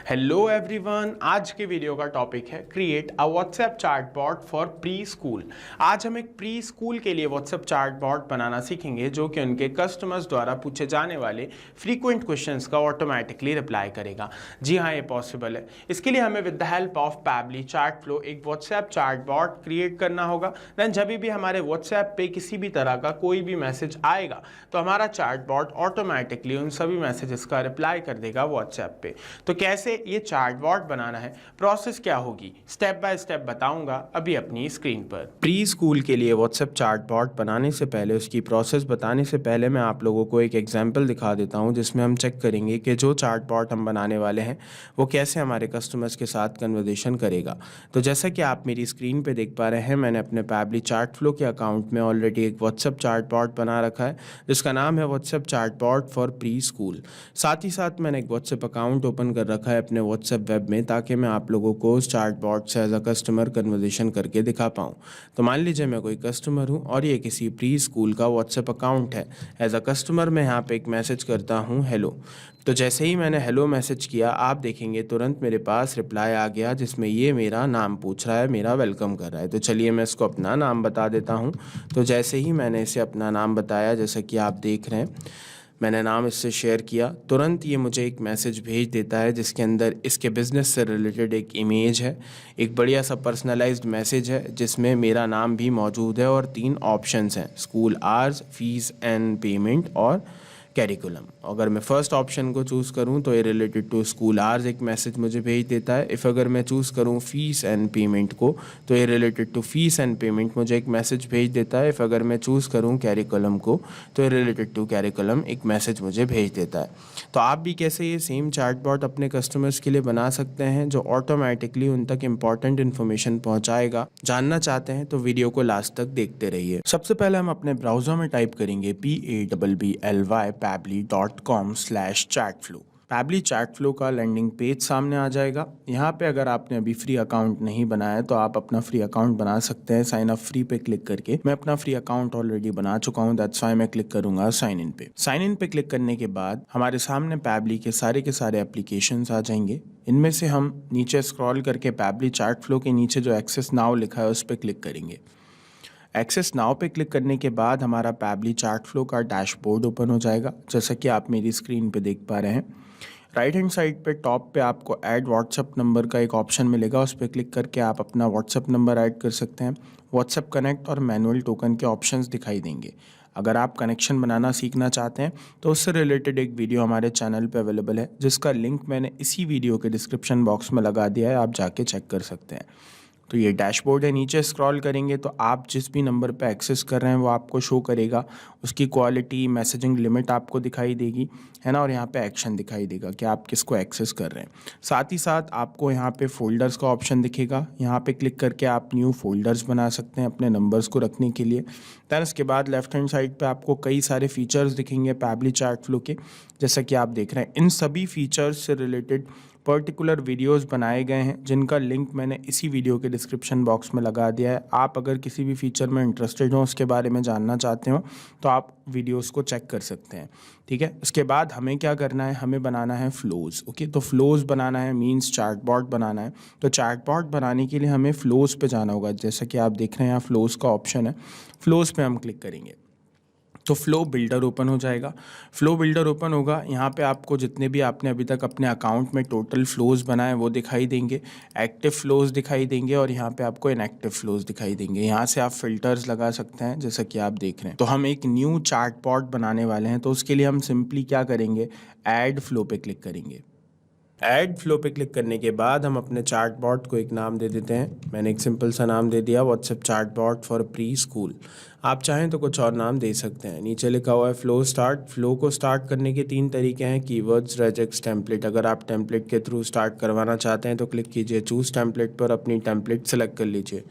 Hello everyone, आज के video का टॉपिक है create a WhatsApp chatbot for pre school. आज हम एक प्री स्कूल के लिए व्हाट्सएप चैटबॉट बनाना सीखेंगे जो कि उनके कस्टमर्स द्वारा पूछे जाने वाले फ्रीक्वेंट क्वेश्चंस का ऑटोमेटिकली रिप्लाई करेगा। जी हाँ, ये पॉसिबल है। इसके लिए हमें with the help of Pabbly chat flow एक व्हाट्सएप चैटबॉट क्रिएट करना होगा। देन जब भी हमारे व्हाट्सएप पे किसी भी तरह का कोई भी मैसेज आएगा तो हमारा चैटबॉट ऑटोमेटिकली उन सभी मैसेजेस का रिप्लाई कर देगा व्हाट्सएप पे। तो कैसे ये चैटबॉट बनाना है, प्रोसेस क्या होगी, स्टेप बाय स्टेप बताऊंगा अभी अपनी स्क्रीन पर। प्री स्कूल के लिए व्हाट्सएप चैटबॉट बनाने से पहले, उसकी प्रोसेस बताने से पहले मैं आप लोगों को एक एग्जांपल दिखा देता हूं जिसमें हम चेक करेंगे कि जो चैटबॉट हम बनाने वाले हैं वो कैसे हमारे कस्टमर्स के साथ कन्वर्सेशन करेगा। तो जैसा कि आप मेरी स्क्रीन पे देख पा रहे हैं, मैंने अपने पैबली चैट फ्लो के अकाउंट में ऑलरेडी एक व्हाट्सएप चैटबॉट बना रखा है जिसका नाम है WhatsApp chatbot for pre school. साथ ही साथ मैंने एक व्हाट्सएप अकाउंट ओपन कर रखा है अपने व्हाट्सएप वेब में ताकि मैं आप लोगों को उस चैटबॉट से एज अ कस्टमर कन्वर्सेशन करके दिखा पाऊँ। तो मान लीजिए मैं कोई कस्टमर हूँ और ये किसी प्री स्कूल का व्हाट्सएप अकाउंट है। एज अ कस्टमर मैं यहाँ पे एक मैसेज करता हूँ हेलो। तो जैसे ही मैंने हेलो मैसेज किया, आप देखेंगे तुरंत मेरे पास रिप्लाई आ गया जिसमें ये मेरा नाम पूछ रहा है, मेरा वेलकम कर रहा है। तो चलिए मैं इसको अपना नाम बता देता हूँ। तो जैसे ही मैंने इसे अपना नाम बताया, जैसा कि आप देख रहे हैं, मैंने नाम इससे शेयर किया, तुरंत ये मुझे एक मैसेज भेज देता है जिसके अंदर इसके बिज़नेस से रिलेटेड एक इमेज है, एक बढ़िया सा पर्सनलाइज्ड मैसेज है जिसमें मेरा नाम भी मौजूद है और 3 ऑप्शंस हैं, school hours, fees and payment और कैरिकुलम। अगर मैं फर्स्ट ऑप्शन को चूज़ करूं तो ये रिलेटेड टू स्कूल आवर्स एक मैसेज मुझे भेज देता है। इफ़ अगर मैं चूज़ करूं फीस एंड पेमेंट को तो ये related to fees and payment मुझे एक मैसेज भेज देता है। इफ़ अगर मैं चूज़ करूं कैरिकुलम को तो ये रिलेटेड टू कैरिकुलम एक मैसेज मुझे भेज देता है। तो आप भी कैसे ये सेम चैटबॉट अपने कस्टमर्स के लिए बना सकते हैं जो ऑटोमेटिकली उन तक इंपॉर्टेंट इन्फॉर्मेशन पहुंचाएगा। जानना चाहते हैं तो वीडियो को लास्ट तक देखते रहिए। सबसे पहले हम अपने ब्राउजर में टाइप करेंगे PABBLY pabbly.com/chatflow। Pabbly chat flow का लैंडिंग पेज सामने आ जाएगा। यहाँ पे अगर आपने अभी फ्री अकाउंट नहीं बनाया तो आप अपना फ्री अकाउंट बना सकते हैं साइन अप फ्री पे क्लिक करके। मैं अपना फ्री अकाउंट ऑलरेडी बना चुका हूँ, दैट्स व्हाई मैं क्लिक करूंगा साइन इन पे। साइन इन पे क्लिक करने के बाद हमारे सामने पैबली के सारे एप्लीकेशंस आ जाएंगे। इनमें से हम नीचे स्क्रॉल करके पैबली चैट फ्लो के नीचे जो एक्सेस नाउ लिखा है उस पर क्लिक करेंगे। एक्सेस नाउ पे क्लिक करने के बाद हमारा पैबली चैट फ्लो का डैशबोर्ड ओपन हो जाएगा जैसा कि आप मेरी स्क्रीन पे देख पा रहे हैं। राइट हैंड साइड पे टॉप पे आपको ऐड व्हाट्सएप नंबर का एक ऑप्शन मिलेगा, उस पर क्लिक करके आप अपना व्हाट्सएप नंबर ऐड कर सकते हैं। व्हाट्सएप कनेक्ट और मैनुअल टोकन के ऑप्शंस दिखाई देंगे। अगर आप कनेक्शन बनाना सीखना चाहते हैं तो उससे रिलेटेड एक वीडियो हमारे चैनल पे अवेलेबल है जिसका लिंक मैंने इसी वीडियो के डिस्क्रिप्शन बॉक्स में लगा दिया है, आप जाके चेक कर सकते हैं। तो ये डैशबोर्ड है। नीचे स्क्रॉल करेंगे तो आप जिस भी नंबर पे एक्सेस कर रहे हैं वो आपको शो करेगा, उसकी क्वालिटी, मैसेजिंग लिमिट आपको दिखाई देगी, है ना, और यहाँ पे एक्शन दिखाई देगा कि आप किसको एक्सेस कर रहे हैं। साथ ही साथ आपको यहाँ पे फोल्डर्स का ऑप्शन दिखेगा, यहाँ पे क्लिक करके आप न्यू फोल्डर्स बना सकते हैं अपने नंबर्स को रखने के लिए। दैन उसके बाद लेफ्ट हैंड साइड पे आपको कई सारे फीचर्स दिखेंगे पैबली चैट फ्लो के, जैसा कि आप देख रहे हैं। इन सभी फीचर्स से रिलेटेड पर्टिकुलर वीडियोस बनाए गए हैं जिनका लिंक मैंने इसी वीडियो के डिस्क्रिप्शन बॉक्स में लगा दिया है। आप अगर किसी भी फीचर में इंटरेस्टेड हो, उसके बारे में जानना चाहते हो तो आप वीडियोस को चेक कर सकते हैं, ठीक है। उसके बाद हमें क्या करना है, हमें बनाना है फ्लोज। ओके, तो फ्लोज बनाना है मींस चैटबॉट बनाना है। तो चैटबॉट बनाने के लिए हमें फ्लोज पे जाना होगा, जैसा कि आप देख रहे हैं यहाँ फ्लोज का ऑप्शन है। फ्लोज पे हम क्लिक करेंगे तो फ्लो बिल्डर ओपन हो जाएगा। फ्लो बिल्डर ओपन होगा, यहाँ पे आपको जितने भी आपने अभी तक अपने अकाउंट में टोटल फ्लोज बनाए वो दिखाई देंगे, एक्टिव फ्लोज दिखाई देंगे और यहाँ पे आपको इनएक्टिव फ्लोज दिखाई देंगे। यहाँ से आप फिल्टर्स लगा सकते हैं जैसा कि आप देख रहे हैं। तो हम एक न्यू चैटबॉट बनाने वाले हैं, तो उसके लिए हम सिंपली क्या करेंगे, ऐड फ्लो पे क्लिक करेंगे। ऐड फ्लो पे क्लिक करने के बाद हम अपने चैटबॉट को एक नाम दे देते हैं। मैंने एक सिंपल सा नाम दे दिया, WhatsApp chatbot for pre school. आप चाहें तो कुछ और नाम दे सकते हैं। नीचे लिखा हुआ है फ्लो स्टार्ट। फ्लो को स्टार्ट करने के 3 तरीके हैं, कीवर्ड्स, रेजेक्स, टेम्पलेट। अगर आप टेम्पलेट के थ्रू स्टार्ट करवाना चाहते हैं तो क्लिक कीजिए चूज़ टेम्पलेट पर, अपनी टेम्पलेट सेलेक्ट कर लीजिए।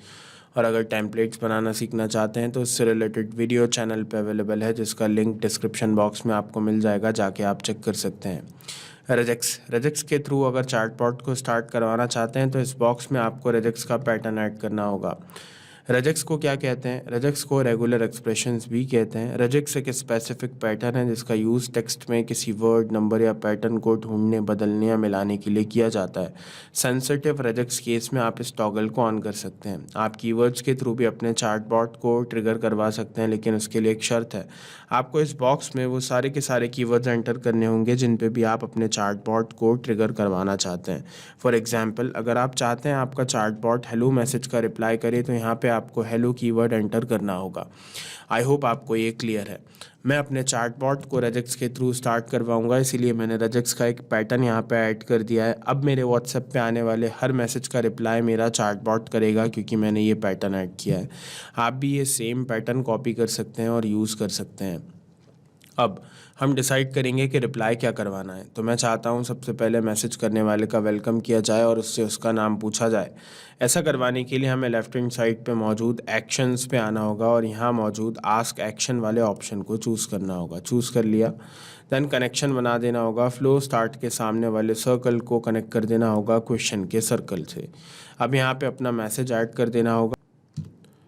और अगर टेम्पलेट्स बनाना सीखना चाहते हैं तो उससे रिलेटेड वीडियो चैनल पे अवेलेबल है जिसका लिंक डिस्क्रिप्शन बॉक्स में आपको मिल जाएगा, जाके आप चेक कर सकते हैं। रेजेक्स के थ्रू अगर चैटबॉट को स्टार्ट करवाना चाहते हैं तो इस बॉक्स में आपको रेजेक्स का पैटर्न ऐड करना होगा। रजेक्स को क्या कहते हैं? रजेक्स को रेगुलर एक्सप्रेशंस भी कहते हैं। रजेक्स एक स्पेसिफिक पैटर्न है जिसका यूज़ टेक्स्ट में किसी वर्ड, नंबर या पैटर्न को ढूंढने, बदलने या मिलाने के लिए किया जाता है। सेंसिटिव रजेक्स केस में आप इस टॉगल को ऑन कर सकते हैं। आप कीवर्ड्स के थ्रू भी अपने चैटबॉट को ट्रिगर करवा सकते हैं, लेकिन उसके लिए एक शर्त है। आपको इस बॉक्स में वो सारे के सारे कीवर्ड्स एंटर करने होंगे जिन पे भी आप अपने चैटबॉट को ट्रिगर करवाना चाहते हैं। फॉर एग्जांपल, अगर आप चाहते हैं आपका चैटबॉट हेलो मैसेज का रिप्लाई करे तो यहाँ पे आपको हेलो कीवर्ड एंटर करना होगा। आई होप आपको ये क्लियर है। मैं अपने चैटबॉट को रजेक्स के थ्रू स्टार्ट करवाऊंगा, इसीलिए मैंने रजेक्स का एक पैटर्न यहाँ पे ऐड कर दिया है। अब मेरे व्हाट्सएप पे आने वाले हर मैसेज का रिप्लाई मेरा चैटबॉट करेगा, क्योंकि मैंने ये पैटर्न ऐड किया है। आप भी ये सेम पैटर्न कॉपी कर सकते हैं और यूज़ कर सकते हैं। अब हम डिसाइड करेंगे कि रिप्लाई क्या करवाना है। तो मैं चाहता हूँ सबसे पहले मैसेज करने वाले का वेलकम किया जाए और उससे उसका नाम पूछा जाए। ऐसा करवाने के लिए हमें लेफ्ट हैंड साइड पे मौजूद एक्शंस पे आना होगा और यहाँ मौजूद आस्क एक्शन वाले ऑप्शन को चूज़ करना होगा। चूज़ कर लिया, देन कनेक्शन बना देना होगा। फ्लो स्टार्ट के सामने वाले सर्कल को कनेक्ट कर देना होगा क्वेश्चन के सर्कल से। अब यहाँ पे अपना मैसेज ऐड कर देना होगा।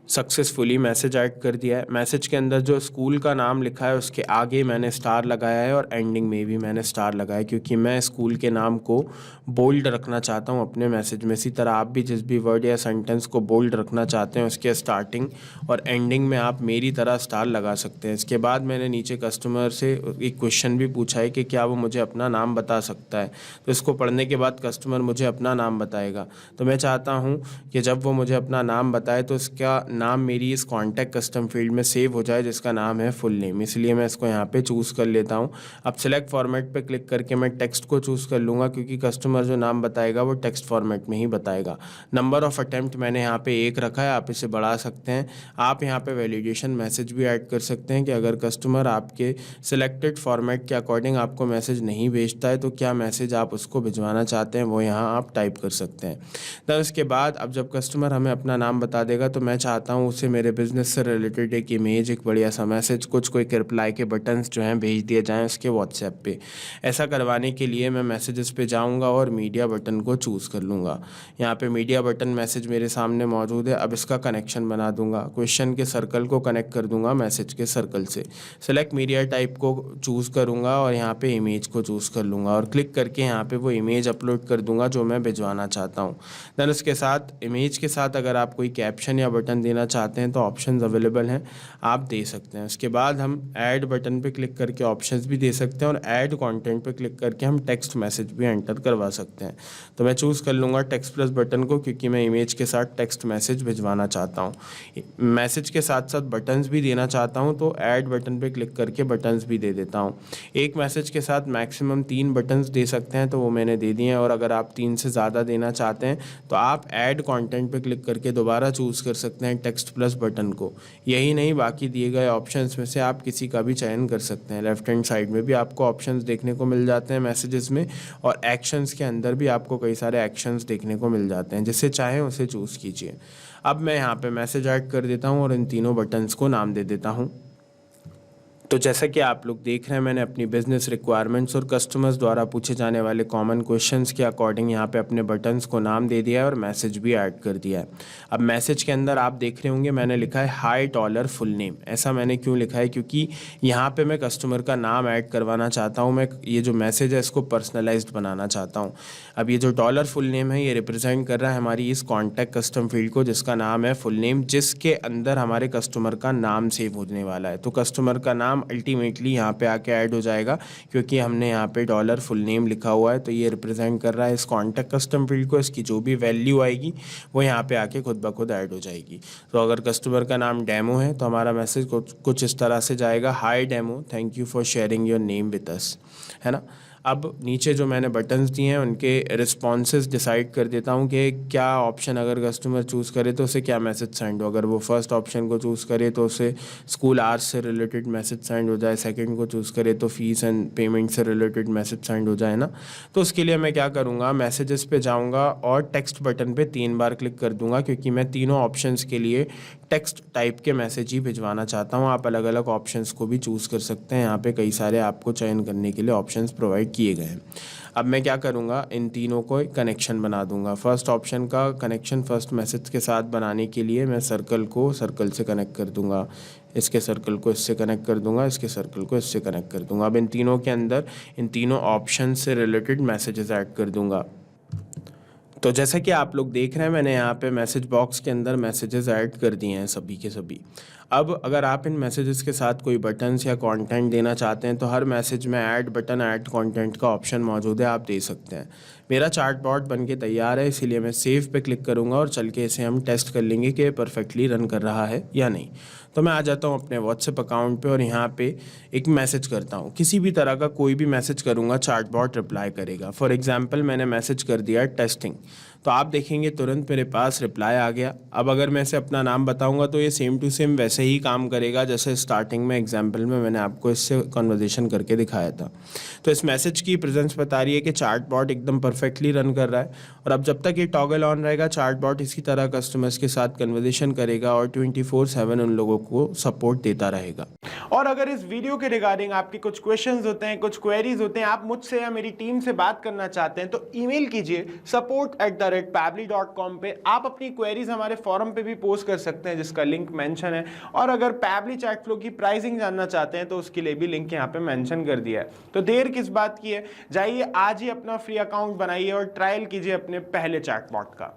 सक्सेसफुली मैसेज ऐड कर दिया है। मैसेज के अंदर जो स्कूल का नाम लिखा है उसके आगे मैंने स्टार लगाया है और एंडिंग में भी मैंने स्टार लगाया है, क्योंकि मैं स्कूल के नाम को बोल्ड रखना चाहता हूँ अपने मैसेज में। इसी तरह आप भी जिस भी वर्ड या सेंटेंस को बोल्ड रखना चाहते हैं उसके स्टार्टिंग और एंडिंग में आप मेरी तरह स्टार लगा सकते हैं। इसके बाद मैंने नीचे कस्टमर से एक क्वेश्चन भी पूछा है कि क्या वो मुझे अपना नाम बता सकता है। तो इसको पढ़ने के बाद कस्टमर मुझे अपना नाम बताएगा। तो मैं चाहता हूँ कि जब वो मुझे अपना नाम बताए तो उसका नाम मेरी इस कॉन्टैक्ट कस्टम फील्ड में सेव हो जाए, जिसका नाम है फुल नेम। इसलिए मैं इसको यहाँ पे चूज़ कर लेता हूँ। अब सिलेक्ट फॉर्मेट पे क्लिक करके मैं टेक्स्ट को चूज़ कर लूँगा, क्योंकि कस्टमर जो नाम बताएगा वो टेक्स्ट फॉर्मेट में ही बताएगा। नंबर ऑफ अटैम्प्ट मैंने यहाँ पे 1 रखा है, आप इसे बढ़ा सकते हैं। आप यहाँ पे वैलिडेशन मैसेज भी ऐड कर सकते हैं कि अगर कस्टमर आपके सिलेक्टेड फॉर्मेट के अकॉर्डिंग आपको मैसेज नहीं भेजता है तो क्या मैसेज आप उसको भिजवाना चाहते हैं वो यहाँ आप टाइप कर सकते हैं। तो उसके बाद अब जब कस्टमर हमें अपना नाम बता देगा तो मैं चाहता हूँ उसे मेरे बिज़नेस से रिलेटेड एक इमेज, एक बढ़िया सा मैसेज, कुछ कोई रिप्लाई के बटन्स जो हैं भेज दिए जाएं उसके व्हाट्सएप पे। ऐसा करवाने के लिए मैं मैसेजेस पे जाऊंगा और मीडिया बटन को चूज़ कर लूँगा। यहाँ पे मीडिया बटन मैसेज मेरे सामने मौजूद है। अब इसका कनेक्शन बना दूंगा। क्वेश्चन के सर्कल को कनेक्ट कर दूंगा मैसेज के सर्कल से। सेलेक्ट मीडिया टाइप को चूज़ करूँगा और यहाँ पे इमेज को चूज़ कर लूँगा और क्लिक करके यहाँ पे वो इमेज अपलोड कर दूँगा जो मैं भिजवाना चाहता हूँ। देन उसके साथ इमेज के साथ अगर आप कोई कैप्शन या बटन देना चाहते हैं तो ऑप्शंस अवेलेबल हैं, आप दे सकते हैं। उसके बाद हम ऐड बटन पे क्लिक करके ऑप्शंस भी दे सकते हैं और ऐड कंटेंट पे क्लिक करके हम टेक्स्ट मैसेज भी एंटर करवा सकते हैं। तो मैं चूज़ कर लूँगा टेक्स्ट प्लस बटन को, क्योंकि मैं इमेज के साथ टेक्स्ट मैसेज भिजवाना चाहता हूँ। मैसेज के साथ साथ बटन्स भी देना चाहता हूँ तो ऐड बटन पे क्लिक करके बटन्स भी दे देता हूँ। एक मैसेज के साथ मैक्सिमम 3 बटन्स दे सकते हैं, तो वो मैंने दे दिए हैं। और अगर आप 3 से ज़्यादा देना चाहते हैं तो आप ऐड कंटेंट पे क्लिक करके दोबारा चूज़ कर सकते हैं टेक्स्ट प्लस बटन को। यही नहीं, बाकी दिए गए ऑप्शंस में से आप किसी का भी चयन कर सकते हैं। लेफ्ट हैंड साइड में भी आपको ऑप्शंस देखने को मिल जाते हैं मैसेजेस में, और एक्शंस के अंदर भी आपको कई सारे एक्शंस देखने को मिल जाते हैं। जिसे चाहें उसे चूज़ कीजिए। अब मैं यहाँ पे मैसेज ऐड कर देता हूँ और इन तीनों बटन्स को नाम दे देता हूँ। तो जैसा कि आप लोग देख रहे हैं, मैंने अपनी बिजनेस रिक्वायरमेंट्स और कस्टमर्स द्वारा पूछे जाने वाले कॉमन क्वेश्चंस के अकॉर्डिंग यहाँ पे अपने बटन्स को नाम दे दिया है और मैसेज भी ऐड कर दिया है। अब मैसेज के अंदर आप देख रहे होंगे मैंने लिखा है हाई डॉलर फुल नेम। ऐसा मैंने क्यों लिखा है? क्योंकि यहाँ पे मैं कस्टमर का नाम ऐड करवाना चाहता हूँ। मैं ये जो मैसेज है इसको पर्सनलाइज्ड बनाना चाहता हूँ। अब ये जो डॉलर फुल नेम है ये रिप्रेजेंट कर रहा है हमारी इस कॉन्टैक्ट कस्टम फील्ड को, जिसका नाम है फुल नेम, जिसके अंदर हमारे कस्टमर का नाम सेव होने वाला है। तो कस्टमर का नाम अल्टीमेटली यहाँ पे आके ऐड हो जाएगा, क्योंकि हमने यहाँ पे डॉलर फुल नेम लिखा हुआ है। तो ये रिप्रेजेंट कर रहा है इस कॉन्टैक्ट कस्टम फील्ड को। इसकी जो भी वैल्यू आएगी वो यहाँ पे आके खुद ब खुद ऐड हो जाएगी। तो अगर कस्टमर का नाम डेमो है तो हमारा मैसेज कुछ इस तरह से जाएगा, hi demo, thank you for sharing your name with us, है ना। अब नीचे जो मैंने बटन्स दिए हैं उनके रिस्पॉन्सेज डिसाइड कर देता हूँ कि क्या ऑप्शन अगर कस्टमर चूज़ करे तो उसे क्या मैसेज सेंड हो। अगर वो फर्स्ट ऑप्शन को चूज़ करे तो उसे स्कूल आवर्स से रिलेटेड मैसेज सेंड हो जाए, सेकंड को चूज़ करे तो फीस एंड पेमेंट से रिलेटेड मैसेज सेंड हो जाए ना। तो उसके लिए मैं क्या करूँगा, मैसेजेस पे जाऊँगा और टेक्स्ट बटन पे 3 बार क्लिक कर दूँगा, क्योंकि मैं तीनों ऑप्शंस के लिए टेक्स्ट टाइप के मैसेज ही भिजवाना चाहता हूँ। आप अलग अलग ऑप्शंस को भी चूज़ कर सकते हैं। यहाँ पे कई सारे आपको चयन करने के लिए ऑप्शंस प्रोवाइड किए गए हैं। अब मैं क्या करूँगा, इन तीनों को एक कनेक्शन बना दूंगा। फर्स्ट ऑप्शन का कनेक्शन फर्स्ट मैसेज के साथ बनाने के लिए मैं सर्कल को सर्कल से कनेक्ट कर दूंगा, इसके सर्कल को इससे कनेक्ट कर दूंगा, इसके सर्कल को इससे कनेक्ट कर दूंगा। अब इन तीनों के अंदर इन तीनों ऑप्शन से रिलेटेड मैसेजेस ऐड कर दूंगा। तो जैसा कि आप लोग देख रहे हैं, मैंने यहाँ पे मैसेज बॉक्स के अंदर मैसेजेस ऐड कर दिए हैं सभी के सभी। अब अगर आप इन मैसेजेस के साथ कोई बटन्स या कंटेंट देना चाहते हैं तो हर मैसेज में ऐड बटन, ऐड कंटेंट का ऑप्शन मौजूद है, आप दे सकते हैं। मेरा चार्टबॉट बन के तैयार है, इसीलिए मैं सेव पे क्लिक करूँगा और चल के इसे हम टेस्ट कर लेंगे कि परफेक्टली रन कर रहा है या नहीं। तो मैं आ जाता हूँ अपने व्हाट्सएप अकाउंट पे और यहाँ पे एक मैसेज करता हूँ। किसी भी तरह का कोई भी मैसेज करूँगा, चार्टबॉट रिप्लाई करेगा। फॉर एग्जांपल मैंने मैसेज कर दिया टेस्टिंग, तो आप देखेंगे तुरंत मेरे पास रिप्लाई आ गया। अब अगर मैं इसे अपना नाम बताऊंगा तो ये सेम टू सेम वैसे ही काम करेगा जैसे स्टार्टिंग में एग्जांपल में मैंने आपको इससे कन्वर्सेशन करके दिखाया था। तो इस मैसेज की प्रेजेंस बता रही है कि चार्टबॉट एकदम परफेक्टली रन कर रहा है। और अब जब तक ये टॉगल ऑन रहेगा, चार्टबॉट इसी तरह कस्टमर्स के साथ कन्वर्सेशन करेगा और 24/7 उन लोगों को सपोर्ट देता रहेगा। और अगर इस वीडियो के रिगार्डिंग आपके कुछ क्वेश्चंस होते हैं, कुछ क्वेरीज होते हैं, आप मुझसे या मेरी टीम से बात करना चाहते हैं, तो ईमेल कीजिए support@pabbly.com पे। आप अपनी क्वेरीज हमारे फॉरम पे भी पोस्ट कर सकते हैं जिसका लिंक मेंशन है। और अगर पैबली चैट फ्लो की प्राइसिंग जानना चाहते हैं तो उसके लिए भी लिंक यहाँ पे मेंशन कर दिया है। तो देर किस बात की है, जाइए आज ही अपना फ्री अकाउंट बनाइए और ट्रायल कीजिए अपने पहले चैटबॉट का।